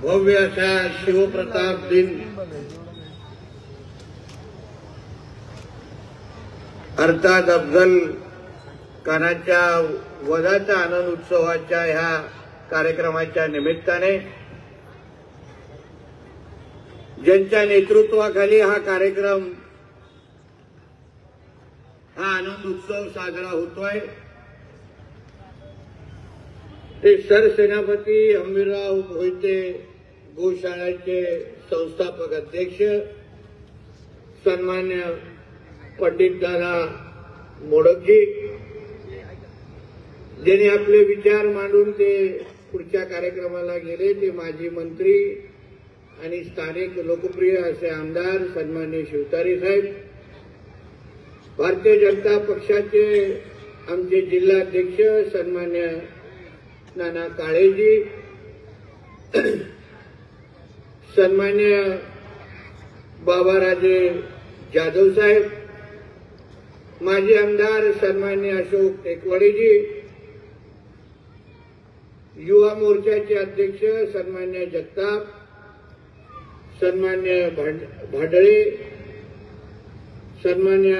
भव्य अशा शिवप्रताप दिन अर्थात अफजल खानाच्या वधाच्या आनंद उत्सवाच्या ह्या कार्यक्रमाच्या निमित्ताने ज्यांच्या नेतृत्वाखाली हा कार्यक्रम हा आनंद उत्सव साजरा होतोय ते सरसेनापती हंबीरराव मोहिते गोशाळेचे संस्थापक अध्यक्ष सन्मान्य पंडित दादा मोडकजी ज्यांनी आपले विचार मांडून ते पुढच्या कार्यक्रमाला गेले ते माजी मंत्री आणि स्थानिक लोकप्रिय असे आमदार सन्मान्य शिवतारे साहेब, भारतीय जनता पक्षाचे आमचे जिल्हाध्यक्ष सन्मान्य नाना काळेजी, सन्मान्य बाबाराजे जाधव साहेब, माजी आमदार सन्मान्य अशोक टेकवाडेजी, युवा मोर्चाचे अध्यक्ष सन्मान्य जगताप, सन्मान्य भाडळे, सन्मान्य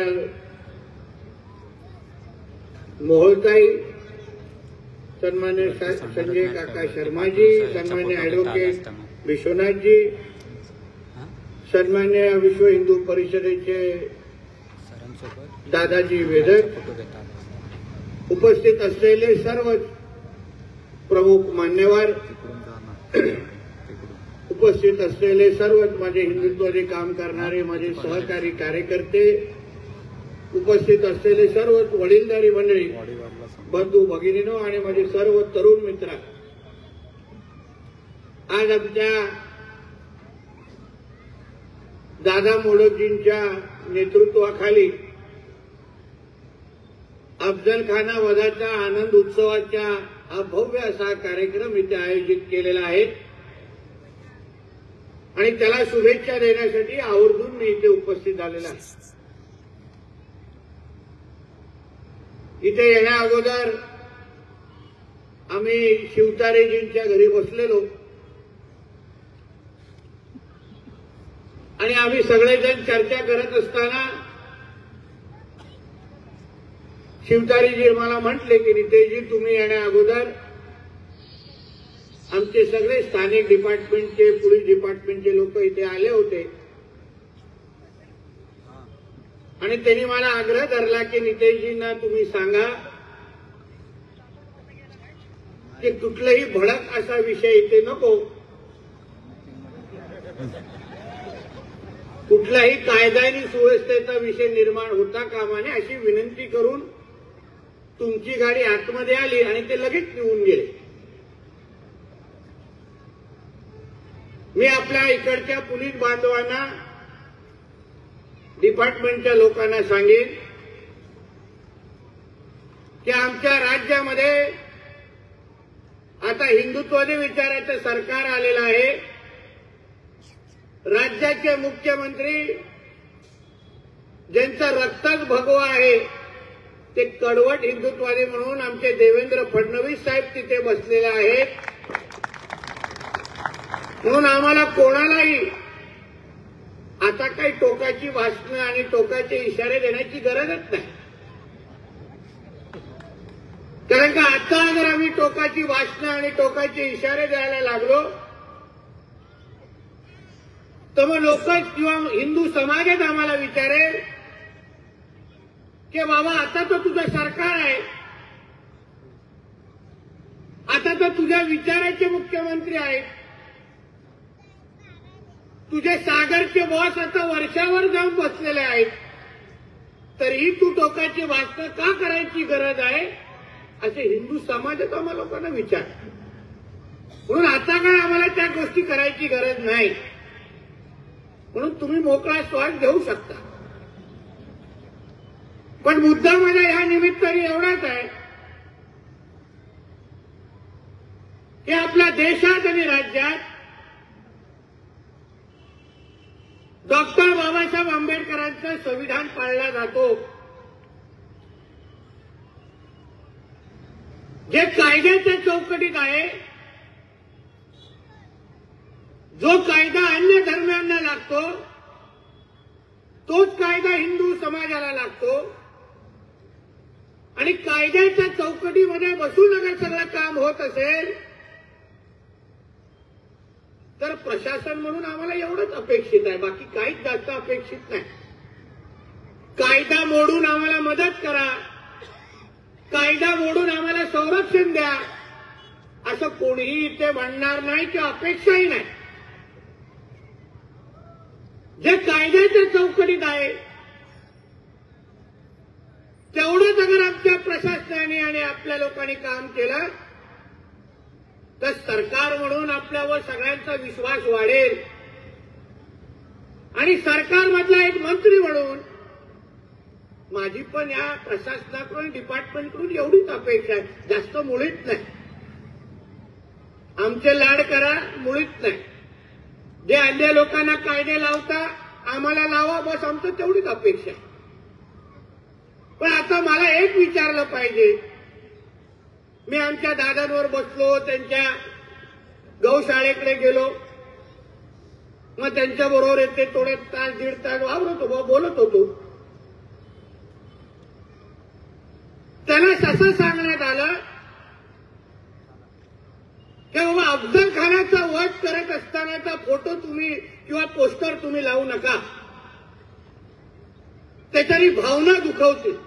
मोहोळताई, सन्मान्य संजय काका शर्माजी, सन्मान्य ॲडव्होकेट विश्वनाथजी, सन्मान्य विश्व हिंदू परिषदेचे दादाजी वेदक, उपस्थित असलेले सर्व प्रमुख मान्यवर, उपस्थित असलेले सर्वच माझे हिंदुत्वाचे काम करणारे माझे सहकारी कार्यकर्ते, उपस्थित असलेले सर्वच वडीलधारी मंडळी, बंधू भगिनीनो आणि माझे सर्व तरुण मित्र, आज आमच्या दादा मोडकजींच्या नेतृत्वाखाली अफजल खाना वधाच्या आनंद उत्सवाच्या हा भव्य असा कार्यक्रम इथे आयोजित केलेला आहे आणि त्याला शुभेच्छा देण्यासाठी आवर्जून मी इथे उपस्थित झालेला आहे. इथे येण्या अगोदर आम्ही शिवतारेजींच्या घरी बसलेलो आणि आम्ही सगळेजण चर्चा करत असताना शिवतारेजी मला म्हटले की नितेशजी तुम्ही येण्या अगोदर आमचे सगळे स्थानिक डिपार्टमेंटचे पोलीस डिपार्टमेंटचे लोक इथे आले होते आणि त्यांनी मला आग्रह धरला की नितेशजींना तुम्ही सांगा की कुठलाही भडक असा विषय इथे नको, कुठलाही कायदा आणि सुव्यवस्थेचा विषय निर्माण होता कामा नये अशी विनंती करून तुमची गाडी आतमध्ये आली आणि ते लगेच निघून गेले. मी आपल्या इकडच्या पोलीस बांधवांना डिपार्टमेंटच्या लोकांना सांगेन की आमच्या राज्यामध्ये आता हिंदुत्वादी विचाराचं सरकार आलेलं आहे. राज्याचे मुख्यमंत्री ज्यांचा रक्तच भगवा आहे ते कडवट हिंदुत्वादी म्हणून आमचे देवेंद्र फडणवीस साहेब तिथे बसलेले आहेत. म्हणून आम्हाला कोणालाही आता काही टोकाची भाषणं आणि टोकाचे इशारे देण्याची गरजच नाही. कारण का आता अगर आम्ही टोकाची भाषणं आणि टोकाचे इशारे द्यायला लागलो तर मग लोक किंवा हिंदू समाजच आम्हाला विचारेल की बाबा आता तर तुझं सरकार आहे, आता तर तुझ्या विचाराचे मुख्यमंत्री आहेत, तुझे सागरचे बॉस आता वर्षावर जाऊन बसलेले आहेत, तरीही तू टोकाची भाषणं का करायची गरज आहे असे हिंदू समाजात आम्हाला लोकांना विचार. म्हणून आता काय आम्हाला त्या गोष्टी करायची गरज नाही. म्हणून तुम्ही मोकळा श्वास घेऊ शकता. पण मुद्दा माझा या निमित्ताने एवढाच आहे हे आपल्या देशात आणि राज्यात डॉक्टर बाबासाहेब आंबेडकरांचं संविधान पाळला जातो. जे कायद्याच्या चौकटीत आहे, जो कायदा अन्य धर्मियांना लागतो तोच कायदा हिंदू समाजाला लागतो. आणि कायद्याच्या चौकटीमध्ये बसून अगर सगळं काम होत असेल तर प्रशासन म्हणून आम्हाला एवढंच अपेक्षित आहे, बाकी काहीच जास्त अपेक्षित नाही. कायदा मोडून आम्हाला मदत करा, कायदा मोडून आम्हाला संरक्षण द्या, असं कोणीही इथे म्हणणार नाही किंवा अपेक्षाही नाही. जे कायद्याच्या चौकटीत आहे तेवढंच अगर आमच्या प्रशासनाने आणि आपल्या लोकांनी काम केलं तर सरकार म्हणून आपल्यावर सगळ्यांचा विश्वास वाढेल. आणि सरकारमधला एक मंत्री म्हणून माझी पण या प्रशासनाकडून डिपार्टमेंटकडून एवढीच अपेक्षा आहे, जास्त मुळीच नाही. आमचे लाड करा, मुळीच नाही. जे अन्य लोकांना कायदे लावता आम्हाला लावा, बस आमचं तेवढीच अपेक्षा आहे. पण आता मला एक विचारलं पाहिजे. मी आमच्या दादांवर बसलो, त्यांच्या गौशाळेकडे गेलो, मग त्यांच्याबरोबर येते थोडे तास दीड तास वावरत होतो, बोलत होतो. त्यांना असं सांगण्यात आलं की बाबा अफजल खानाचा वध करत असतानाचा फोटो तुम्ही किंवा पोस्टर तुम्ही लावू नका, त्याच्यानी भावना दुखवतील.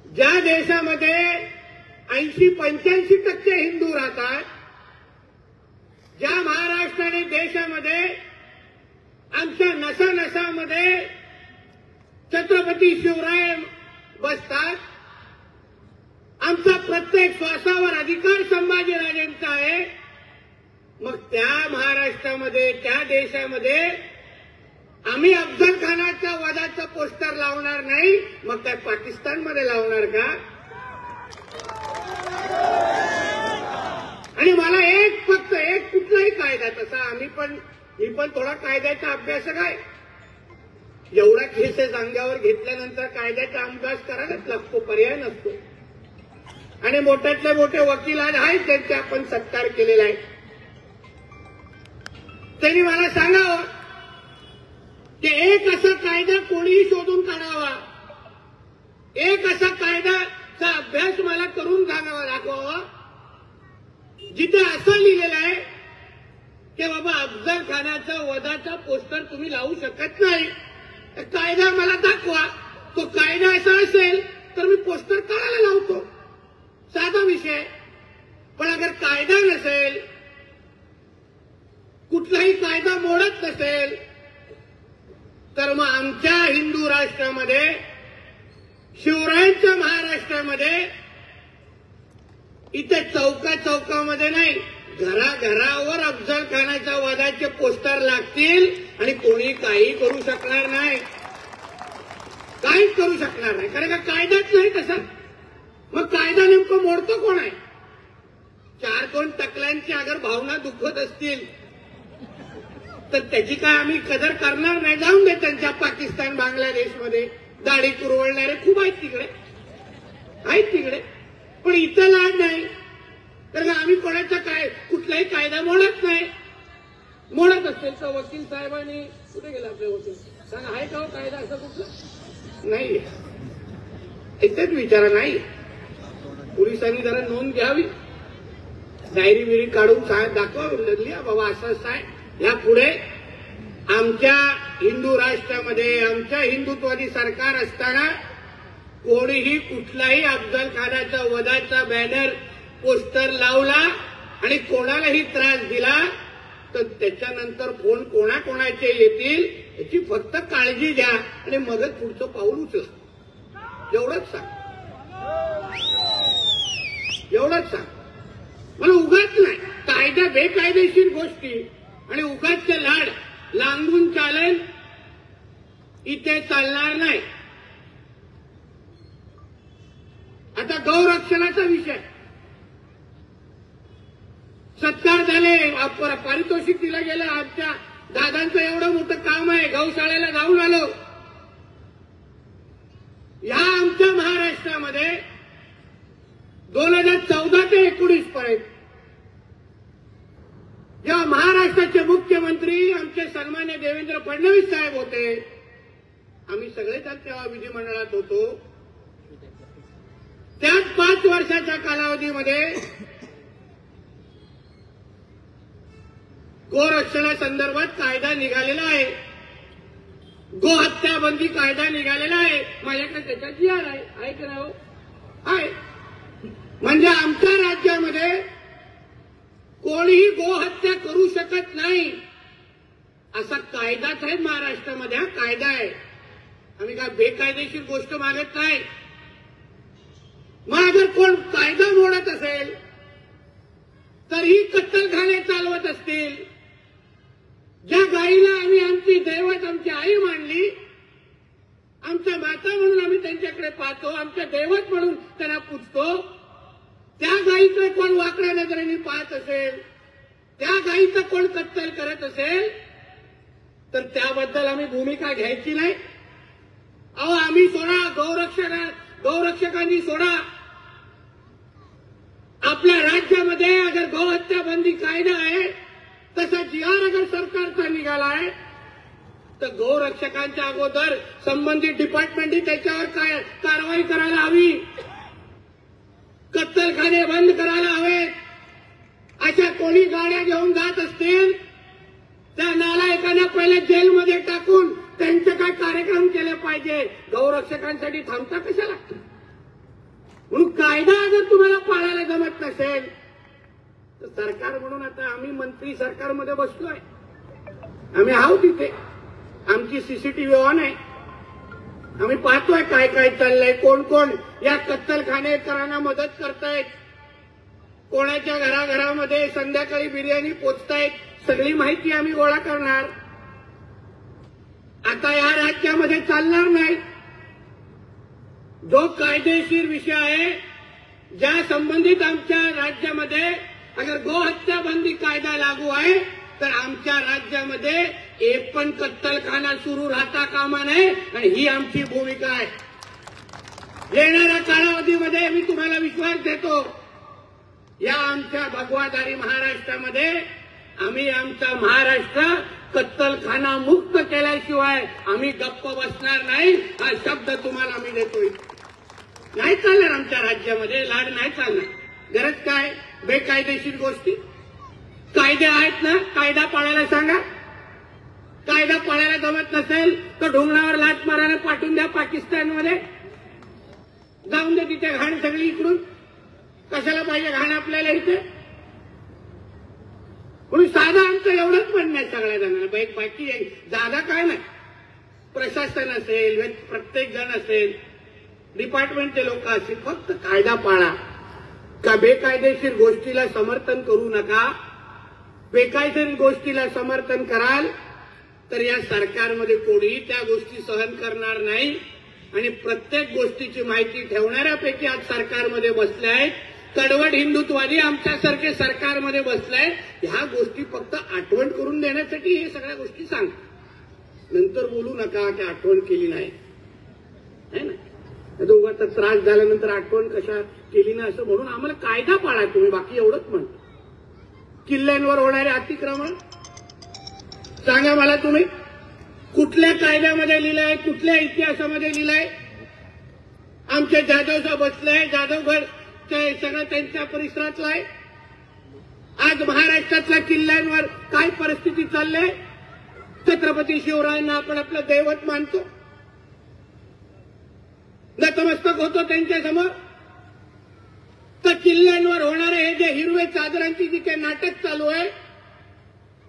ज्या देशामध्ये 80-85% हिंदू राहतात, ज्या महाराष्ट्राने देशामध्ये आमच्या नसानसामध्ये छत्रपती शिवराय बसतात, आमचा प्रत्येक श्वासावर अधिकार संभाजीराजेंचा आहे, मग त्या महाराष्ट्रामध्ये त्या देशामध्ये आम्ही अफजल खानाच्या वधाचं पोस्टर लावणार नाही, मग काय पाकिस्तानमध्ये लावणार का? आणि मला फक्त एक कुठलाही कायदा तसा मी पण थोडा कायद्याचा अभ्यासक आहे. एवढा केसेस अंगावर घेतल्यानंतर कायद्याचा अभ्यास करायलाच लागतो, पर्याय नसतो. आणि मोठ्यातले मोठे वकील आज आहेत, त्यांचे आपण सत्कार केलेला आहे. त्यांनी मला सांगावं की एक असा कायदा कोणीही शोधून काढावा, एक असा कायद्याचा अभ्यास मला करून दाखवावा जिथे असं लिहिलेलं आहे की बाबा अफजल खानाचा वधाचा पोस्टर तुम्ही लावू शकत नाही. कायदा मला दाखवा, तो कायदा असा असेल तर मी पोस्टर काढायला लावतो, साधा विषय. पण अगर कायदा नसेल, कुठलाही कायदा मोडत नसेल, तर मग आमच्या हिंदू राष्ट्रामध्ये, शिवरायांच्या महाराष्ट्रामध्ये इथे चौकामध्ये नाही, घराघरावर अफजल खानाच्या वधाचे पोस्टर लागतील आणि कोणी काही करू शकणार नाही, काहीच करू शकणार नाही. कारण का कायदाच नाही तसा. मग कायदा नेमकं मोडतो कोण आहे? 4-2 टकल्यांची अगर भावना दुखत असतील तर त्याची काय आम्ही कदर करणार नाही? जाऊन दे, त्यांच्या पाकिस्तान बांगलादेशमध्ये दाढी कुरवळणारे खूप आहेत तिकडे, पण इथं लाड नाही. तर आम्ही कोणाचा कुठलाही कायदा मोडत नाही. मोडत असेल तर वकील साहेबांनी कुठे गेला आपले वकील सांगा, आहे का कायदा असा कुठला? नाही. इथेच विचारा, नाही. पोलिसांनी जरा नोंद घ्यावी, डायरी बिरी काढून दाखवा, लिहा बाबा असं आहे. यापुढे आमच्या हिंदू राष्ट्रामध्ये आमच्या हिंदुत्वादी सरकार असताना कोणीही कुठलाही अफजल खानाच्या वधाचा बॅनर पोस्टर लावला आणि कोणालाही त्रास दिला तर त्याच्यानंतर फोन कोणाकोणाचे येतील याची फक्त काळजी घ्या आणि मगच पुढचं पाऊल उचला. एवढंच सांग. मला उगाच नाही, कायदा बेकायदेशीर गोष्टी आणि उगाचचे लाड लांबून चालेल इथे चालणार नाही. आता गौरक्षणाचा विषय, सत्कार झाले, पारितोषिक दिलं गेलं. आमच्या दादांचं एवढं मोठं काम आहे, गौशाळेला जाऊन आलो. या आमच्या महाराष्ट्रामध्ये 2014 ते 19 पर्यंत जेव्हा महाराष्ट्राचे मुख्यमंत्री आमचे सन्मान्य देवेंद्र फडणवीस साहेब होते, आम्ही सगळे तेव्हा विधिमंडळात होतो. त्याच 5 वर्षाच्या कालावधीमध्ये गोरक्षणासंदर्भात कायदा निघालेला आहे, गोहत्या बंदी कायदा निघालेला आहे. माझ्याकडे त्याचा GR आहे की नाही? आहे. म्हणजे आमच्या राज्यामध्ये कोणीही गोहत्या करू शकत नाही असा कायदाच आहे महाराष्ट्रामध्ये. हा कायदा आहे. आम्ही काय बेकायदेशीर गोष्ट मागत नाही. मग अगर कोण कायदा मोडत असेल, तरीही कत्तलखाने चालवत असतील, ज्या गाईला आम्ही आमची दैवत, आमची आई मानली, आमच्या माता म्हणून आम्ही त्यांच्याकडे पाहतो, आमच्या दैवत म्हणून त्यांना पूजतो, त्या गाईकडे कोण वाकड्या नजरेने पाहत असेल, त्या गाईचं कोण कत्तल करत असेल, तर त्याबद्दल आम्ही भूमिका घ्यायची नाही. अहो आम्ही सोडा, गौरक्षकांनी सोडा. आपल्या राज्यामध्ये अगर गोहत्या बंदी कायदा आहे, तसा GR अगर सरकारचा निघाला आहे, तर गौरक्षकांच्या अगोदर संबंधित डिपार्टमेंटनी त्याच्यावर काय कारवाई करायला हवी. कत्तलखाने बंद करायला हवेत. अशा कोणी गाड्या घेऊन जात असतील, त्या नालायकांना पहिले जेलमध्ये टाकून त्यांचे काय कार्यक्रम केले पाहिजे. गौरक्षकांसाठी थांबता कशाला? म्हणून कायदा जर तुम्हाला पाळायला जमत नसेल, तर सरकार म्हणून आता आम्ही मंत्री सरकारमध्ये बसलोय, आम्ही आहोत तिथे, आमची CCTV ऑन आहे, आम्ही पाहतोय काय काय चाललंय, कोण कोण या कत्तलखानेकरांना मदत करतायत, कोणाच्या घराघरामध्ये संध्याकाळी बिर्याणी पोचतायत, सगळी माहिती आम्ही गोळा करणार. आता या राज्यामध्ये चालणार नाही. जो कायदेशीर विषय आहे, ज्या संबंधित आमच्या राज्यामध्ये अगर गोहत्या बंदी कायदा लागू आहे, तर आमच्या राज्यामध्ये एक पण कत्तलखाना सुरू राहता कामा नये. आणि ही आमची भूमिका आहे. येणाऱ्या कालावधीमध्ये मी तुम्हाला विश्वास देतो, या आमच्या भगवाधारी महाराष्ट्रामध्ये आम्ही आमचा महाराष्ट्र कत्तलखाना मुक्त केल्याशिवाय आम्ही गप्प बसणार नाही. हा शब्द तुम्हाला मी देतोय. नाही चालणार आमच्या राज्यामध्ये, लाड नाही चालणार. गरज काय? बेकायदेशीर गोष्टी. कायदे आहेत ना, कायदा पाळायला सांगा. कायदा पाळायला जमत नसेल तर ढोंगणावर लाच मारायला पाठवून द्या पाकिस्तानमध्ये. जाऊन दे तिथे घाण सगळी इकडून. कशाला पाहिजे घाण आपल्याला इथे? म्हणून साधा आमचं एवढंच म्हणणं आहे सगळ्या जणांना. बाकी जागा काय नाही. प्रशासन असेल, प्रत्येक जण असेल, डिपार्टमेंटचे लोक असतील, फक्त कायदा पाळा. का बेकायदेशीर गोष्टीला समर्थन करू नका. बेकायदेशीर गोष्टीला समर्थन कराल तर या सरकारमध्ये कोणीही त्या गोष्टी सहन करणार नाही. आणि प्रत्येक गोष्टीची माहिती ठेवणाऱ्यापैकी आज सरकारमध्ये बसले आहेत. कडवट हिंदुत्ववादी आमच्यासारखे सरकारमध्ये बसले आहेत. ह्या गोष्टी फक्त आठवण करून देण्यासाठी हे सगळ्या गोष्टी सांग. नंतर बोलू नका की आठवण केली नाही, है ना. दोघांचा त्रास झाल्यानंतर आठवण कशा केली नाही असं म्हणून आम्हाला कायदा पाळा तुम्ही. बाकी एवढंच म्हणतो. किल्ल्यांवर होणारे अतिक्रमण सांगा मला तुम्ही. कुठल्या कायद्यामध्ये लिहिलंय, कुठल्या इतिहासामध्ये लिहिलंय? आमचे जाधवसाहेब बसले, जाधवघर सगळं त्यांच्या परिसरातलं आहे. आज महाराष्ट्रातल्या किल्ल्यांवर काय परिस्थिती चालली? छत्रपती शिवरायांना आपण आपलं दैवत मानतो, नतमस्तक होतो त्यांच्या समोर. तर किल्ल्यांवर होणारे हे जे हिरवे चादरांची जिथे नाटक चालू आहे,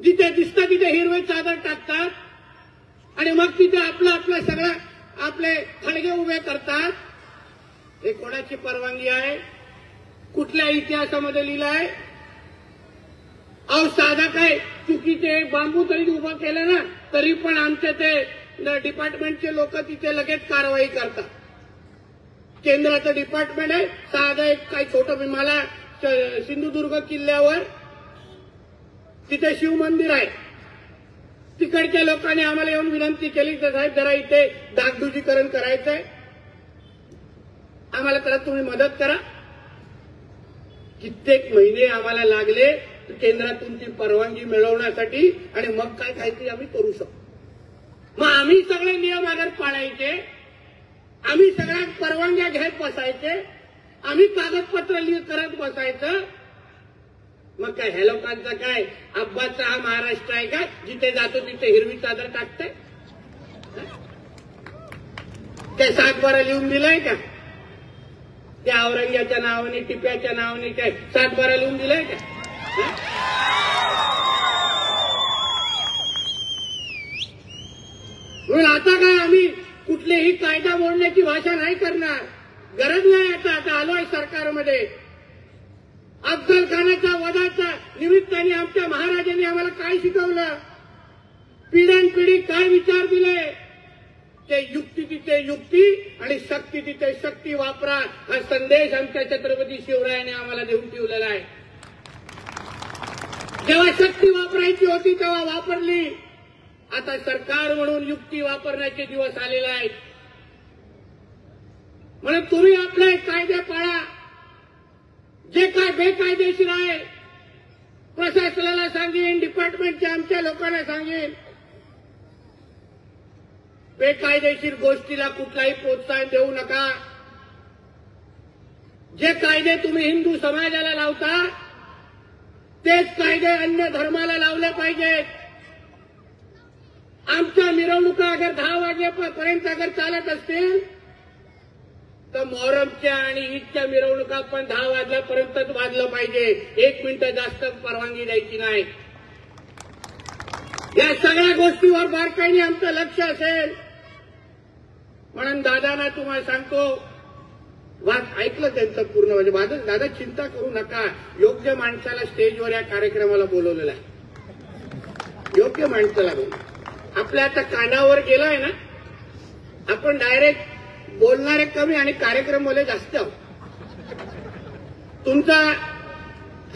जिथे दिसतं तिथे हिरवे चादर टाकतात आणि मग तिथे आपलं सगळं आपले थडगे उभे करतात. हे कोणाची परवानगी आहे? कुठल्या इतिहासामध्ये लिहिलं आहे? अहो साधा काय चुकीचे बांबू तरी उभं केलं ना, तरी पण आमचे ते डिपार्टमेंटचे लोक तिथे लगेच कारवाई करतात. केंद्राचं डिपार्टमेंट आहे. साधा एक काही छोटं मला सिंधुदुर्ग किल्ल्यावर तिथे शिव मंदिर आहे. तिकडच्या लोकांनी आम्हाला येऊन विनंती केली की साहेब जरा इथे डागडुजीकरण करायचंय, आम्हाला त्याला तुम्ही मदत करा. कित्येक महिने आम्हाला लागले केंद्रातून ती परवानगी मिळवण्यासाठी आणि मग काय काहीतरी आम्ही करू शकतो. मग आम्ही सगळे नियम अगर पाळायचे, आम्ही सगळ्या परवानग्या घेत बसायचे, आम्ही कागदपत्र करत बसायचं. मग काय ह्या लोकांचा काय अब्बाचा हा महाराष्ट्र आहे का जिथे जातो तिथे हिरवी चादर टाकते? काय 7-12 लिहून दिलंय का? त्या औरंग्याच्या नावाने टिप्याच्या नावाने काय 7-12 लिहून दिलंय का? म्हणून आता काय आम्ही कुठलेही कायदा मोडण्याची भाषा नाही करणार, गरज नाही. आता आलोय सरकारमध्ये. अफजल खानाच्या वधाच्या निमित्ताने आमच्या महाराजांनी आम्हाला काय शिकवलं, पिढ्यानपिढी काय विचार दिले, ते युक्ती तिथे युक्ती आणि शक्ती तिथे शक्ती वापरा हा संदेश आमच्या छत्रपती शिवरायाने आम्हाला देऊन ठेवलेला आहे. जेव्हा शक्ती वापरायची होती तेव्हा वापरली. आता सरकार म्हणून युक्ती वापरण्याचे दिवस आलेले आहेत. म्हणून तुम्ही आपले कायदे पाळा. जे काय बेकायदेशीर आहे प्रशासनाला सांगेन, डिपार्टमेंटच्या आमच्या लोकांना सांगेन, बेकायदेशीर गोष्टीला कुठलाही प्रोत्साहन देऊ नका. जे कायदे तुम्ही हिंदू समाजाला लावता तेच कायदे अन्य धर्माला लावले पाहिजेत. आमच्या मिरवणुका अगर 10 वाजेपर्यंत अगर चालत असतील तर मोहरमच्या आणि ईदच्या मिरवणुका पण 10 वाजल्यापर्यंतच वाजलं पाहिजे. 1 मिनिट जास्त परवानगी द्यायची नाही. या सगळ्या गोष्टीवर बारकाईने आमचं लक्ष असेल. म्हणून दादांना तुम्हाला सांगतो, वाद ऐकलं त्यांचं पूर्ण, म्हणजे माझं दादा चिंता करू नका. योग्य माणसाला स्टेजवर या कार्यक्रमाला बोलवलेलं आहे. योग्य माणसाला बोल. आपल्या आता कानावर गेलाय ना, आपण डायरेक्ट बोलणारे कमी आणि कार्यक्रमवाले जास्त आहोत. तुमचा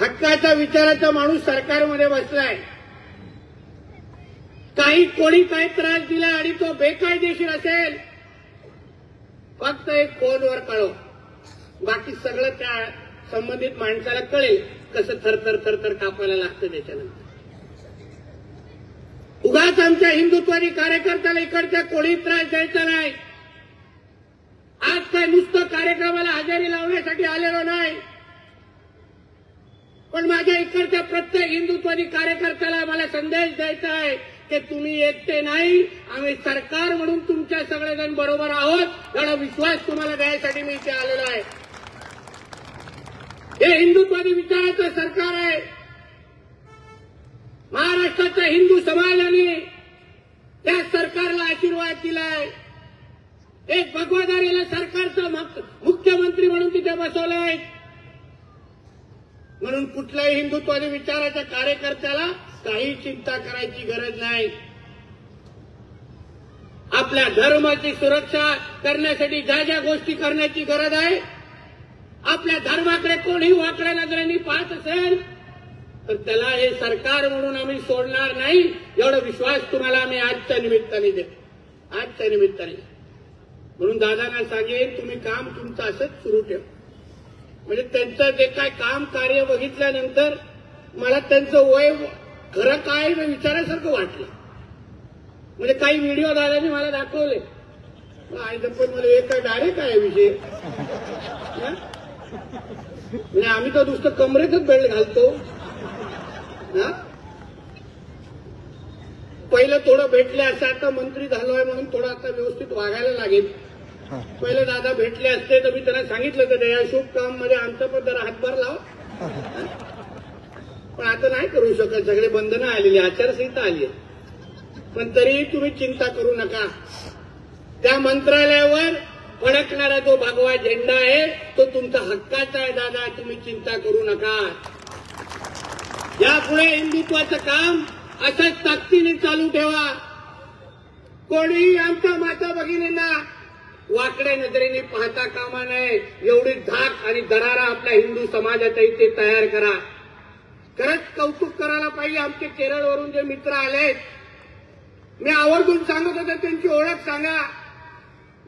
हक्काचा विचाराचा माणूस सरकारमध्ये बसलाय. काही कोणी काही त्रास दिला आणि तो बेकायदेशीर असेल, फक्त एक फोनवर कळव, बाकी सगळं त्या संबंधित माणसाला कळेल कसं थरथर थरथर कापायला लागतं. त्याच्यानंतर उगाच आमच्या हिंदुत्वादी कार्यकर्त्याला इकडच्या कोणी त्रास द्यायचा नाही. आज काय नुसतं कार्यक्रमाला हजेरी लावण्यासाठी आलेलो नाही, पण माझ्या इकडच्या प्रत्येक हिंदुत्वादी कार्यकर्त्याला मला संदेश द्यायचा आहे की तुम्ही एकटे नाही, आम्ही सरकार म्हणून तुमच्या सगळेजण बरोबर आहोत. एवढा विश्वास तुम्हाला द्यायसाठी मी इथे आलेलो आहे. हे हिंदुत्वादी विचाराचं सरकार आहे. महाराष्ट्राच्या हिंदू समाजाने त्या सरकारला आशीर्वाद दिलाय. एक भगवादारीला सरकारचा मुख्यमंत्री म्हणून तिथे बसवलाय. म्हणून कुठल्याही हिंदुत्वादी विचाराच्या कार्यकर्त्याला काही चिंता करायची गरज नाही. आपल्या धर्माची सुरक्षा करण्यासाठी ज्या ज्या गोष्टी करण्याची गरज आहे, आपल्या धर्माकडे कोणी वाकड्या नजरेने पाहत असेल तर त्याला हे सरकार म्हणून आम्ही सोडणार नाही. एवढा विश्वास तुम्हाला आम्ही आजच्या निमित्ताने देतो. आजच्या निमित्ताने म्हणून दादांना सांगेन, तुम्ही काम तुमचं असंच सुरू ठेवा. म्हणजे त्यांचं जे काय काम कार्य बघितल्यानंतर मला त्यांचं वय खरं काय विचारासारखं वाटलं. म्हणजे काही व्हिडिओ दादाने मला दाखवले, पण मला एक डायरेक्ट आहे विषय. म्हणजे आम्ही तर नुसतं कमरेतच बेल्ट घालतो. पहिलं थोडं भेटले असं, आता मंत्री झालोय म्हणून थोडं आता व्यवस्थित वागायला लागेल. पहिले दादा भेटले असते तर मी त्यांना सांगितलं तर या शुभ काम मध्ये आमचा पण जरा हातभार लावा. पण आता नाही करू शकत, सगळे बंधनं आलेली, आचारसंहिता आली आहे. पण तरीही तुम्ही चिंता करू नका. त्या मंत्रालयावर फडकणारा जो भगवा झेंडा आहे तो तुमचा हक्काचा आहे दादा, तुम्ही चिंता करू नका. यापुढे हिंदुत्वाचं काम असंच ताकदीने चालू ठेवा. कोणीही आमच्या माता भगिनींना वाकड्या नजरेने पाहता कामा नये. एवढी धाक आणि दरारा आपल्या हिंदू समाजाच्या इथे तयार करा. खरंच कौतुक करायला पाहिजे. आमचे केरळवरून जे मित्र आलेत, मी आवर्जून सांगत होतो त्यांची ओळख सांगा.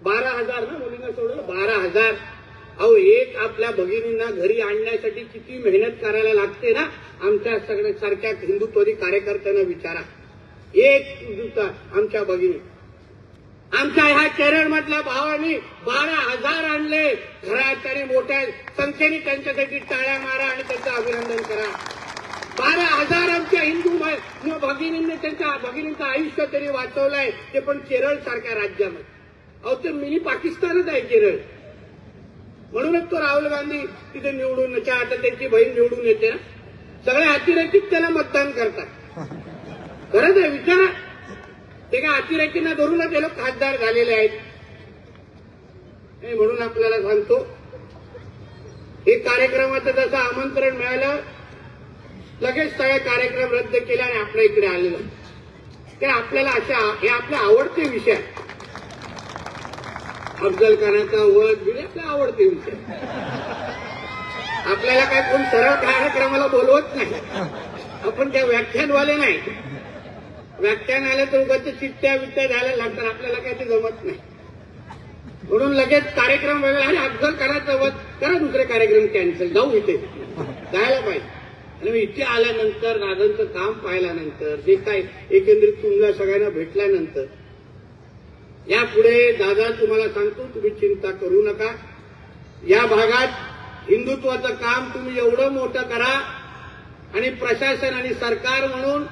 12,000 ना मुलींना सोडलं, 12,000. अहो, एक आपल्या भगिनींना घरी आणण्यासाठी किती मेहनत करायला लागते ना. आमच्या सगळ्या सारख्या हिंदुत्ववादी कार्यकर्त्यांना विचारा. एक आमच्या भगिनी, आमच्या ह्या केरळमधल्या भावांनी 12,000 आणले घरात, आणि मोठ्या संख्येने त्यांच्यासाठी टाळ्या मारा आणि त्यांचं अभिनंदन करा. 12,000 आमच्या हिंदू भगिनींनी त्यांच्या भगिनींचं आयुष्य तरी वाचवलंय, ते पण केरळ सारख्या राज्यामध्ये. अहो, ते मिनी पाकिस्तानच आहे केरळ. म्हणूनच तो राहुल गांधी तिथे निवडून येते. आता त्यांची बहीण निवडून येते ना. सगळे अतिरेकीच त्याला मतदान करतात. खरंच आहे, विचारा. ते काय अतिरेकींना धरूनच ते लोक खासदार झालेले आहेत. म्हणून आपल्याला सांगतो, हे कार्यक्रमाचं जसं आमंत्रण मिळालं, लगेच सगळे कार्यक्रम रद्द केले आणि आपल्या इकडे आलेलं. तर आपल्याला हे आपले आवडते विषय आहेत. अफजल खानाचा वध बिल आपले आवडते विषय. आपल्याला काय कोण सरळ कार्यक्रमाला बोलवत नाही. आपण त्या व्याख्यानवाले नाही. व्याख्यान आलं तर उगाच चित्त्या बित्त्या द्यायला लागतात. आपल्याला काय ते जमत नाही. म्हणून लगेच कार्यक्रम वेगळा. आणि अफजल खानाचा वध करा, दुसरे कार्यक्रम कॅन्सल. जाऊ इथे जायला पाहिजे. आणि इथे आल्यानंतर दादांचं काम पाहिल्यानंतर, जे काय एकंदरीत तुम्हाला सगळ्यांना भेटल्यानंतर, यापुढे दादा तुम्हाला सांगतो, तुम्ही चिंता करू नका. या भागात हिंदुत्वाचं काम तुम्ही एवढं मोठं करा, आणि प्रशासन आणि सरकार म्हणून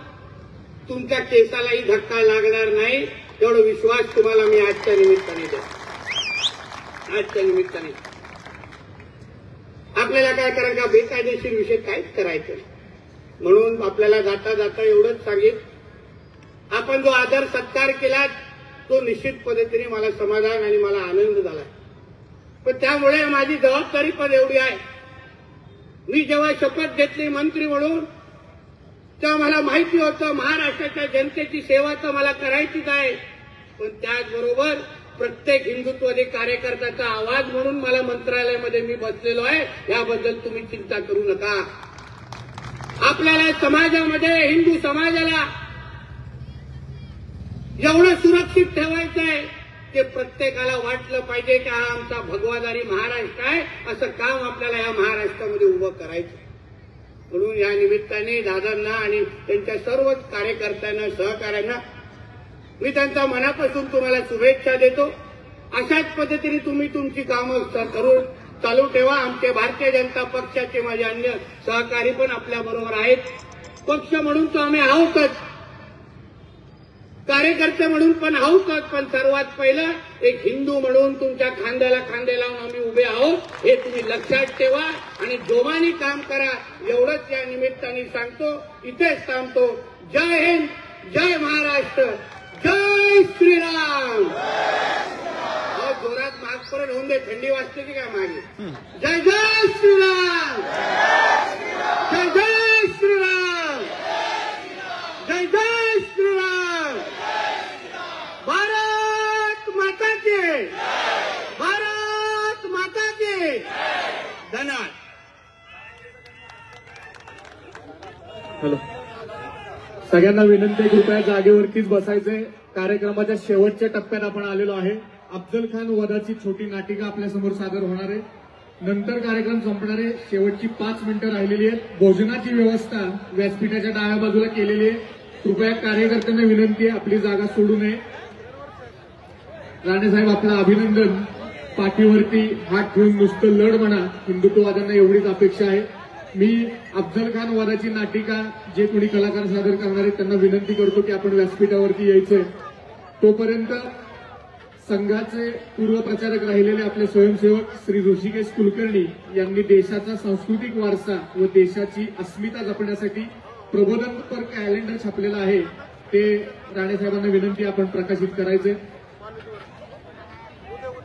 तुमच्या केसालाही धक्का लागणार नाही, एवढा विश्वास तुम्हाला मी आजच्या निमित्ताने देतो. आजच्या निमित्ताने आपल्याला काय करायचं का बेकायदेशीर विषय काहीच करायचं नाही. म्हणून आपल्याला जाता जाता एवढंच सांगेन, आपण जो आदर सत्कार केला तो निश्चित पद्धतीने मला समाधान आणि मला आनंद झाला. पण त्यामुळे माझी जबाबदारी पण एवढी आहे. मी जेव्हा शपथ घेतली मंत्री म्हणून, तेव्हा मला माहिती होतं महाराष्ट्राच्या जनतेची सेवा तर मला करायचीच आहे. पण त्याचबरोबर प्रत्येक हिंदुत्ववादी कार्यकर्त्याचा आवाज म्हणून मला मंत्रालयामध्ये मी बसलेलो आहे. याबद्दल तुम्ही चिंता करू नका. आपल्याला समाजामध्ये, हिंदू समाजाला एवढं सुरक्षित ठेवायचं आहे, ते प्रत्येकाला वाटलं पाहिजे की हा आमचा भगवादारी महाराष्ट्र आहे. असं काम आपल्याला या महाराष्ट्रामध्ये उभं करायचं. म्हणून या निमित्ताने दादांना आणि त्यांच्या सर्वच कार्यकर्त्यांना, सहकाऱ्यांना मी त्यांच्या मनापासून तुम्हाला शुभेच्छा देतो. अशाच पद्धतीने तुम्ही तुमची कामं करून चालू ठेवा. आमचे भारतीय जनता पक्षाचे माझे अन्य सहकारी पण आपल्याबरोबर आहेत. पक्ष म्हणून तर आम्ही आहोतच, कार्यकर्ते म्हणून पण आहोतच, पण सर्वात पहिलं एक हिंदू म्हणून तुमच्या खांद्याला खांदे लावून आम्ही उभे आहोत, हे तुम्ही लक्षात ठेवा आणि जोमाने काम करा. एवढंच या निमित्ताने सांगतो. इथेच थांबतो. जय हिंद, जय महाराष्ट्र, जय श्रीराम. जोरात मास्क परत होऊन दे, थंडी वाजते की काय मागे. जय जय श्रीराम, जय जय श्रीराम, जय जय श्रीराम. भारत माता की, भारत माता की. धन्यवाद. हॅलो, सगळ्यांना विनंती आहे, कृपया जागेवरतीच बसायचंय. कार्यक्रमाच्या शेवटच्या टप्प्यात आपण आलेलो आहे. अफजल खान वधाची छोटी नाटिका आपल्यासमोर सादर होणार आहे. नंतर कार्यक्रम संपणार आहे. शेवटची 5 मिनिटं राहिलेली आहेत. भोजनाची व्यवस्था व्यासपीठाच्या डाव्या बाजूला केलेली आहे. कृपया कार्यकर्त्यांना विनंती आहे, आपली जागा सोडू नये. राणेसाहेब, आपलं अभिनंदन. पाठीवरती हात ठेवून नुसतं लढ म्हणा. हिंदुत्ववाद्यांना एवढीच अपेक्षा आहे. मी अफजल खान वधाची नाटिका जे कोणी कलाकार सादर करणार आहेत त्यांना विनंती करतो की आपण व्यासपीठावरती यायचंय. तोपर्यंत संघाचे पूर्व प्रचारक राहिलेले आपले स्वयंसेवक श्री ऋषिकेश कुलकर्णी यांनी देशाचा सांस्कृतिक वारसा व देशाची अस्मिता जपण्यासाठी प्रबोधनपर कॅलेंडर छापलेलं आहे, ते राणेसाहेबांना विनंती आपण प्रकाशित करायचे. उद्या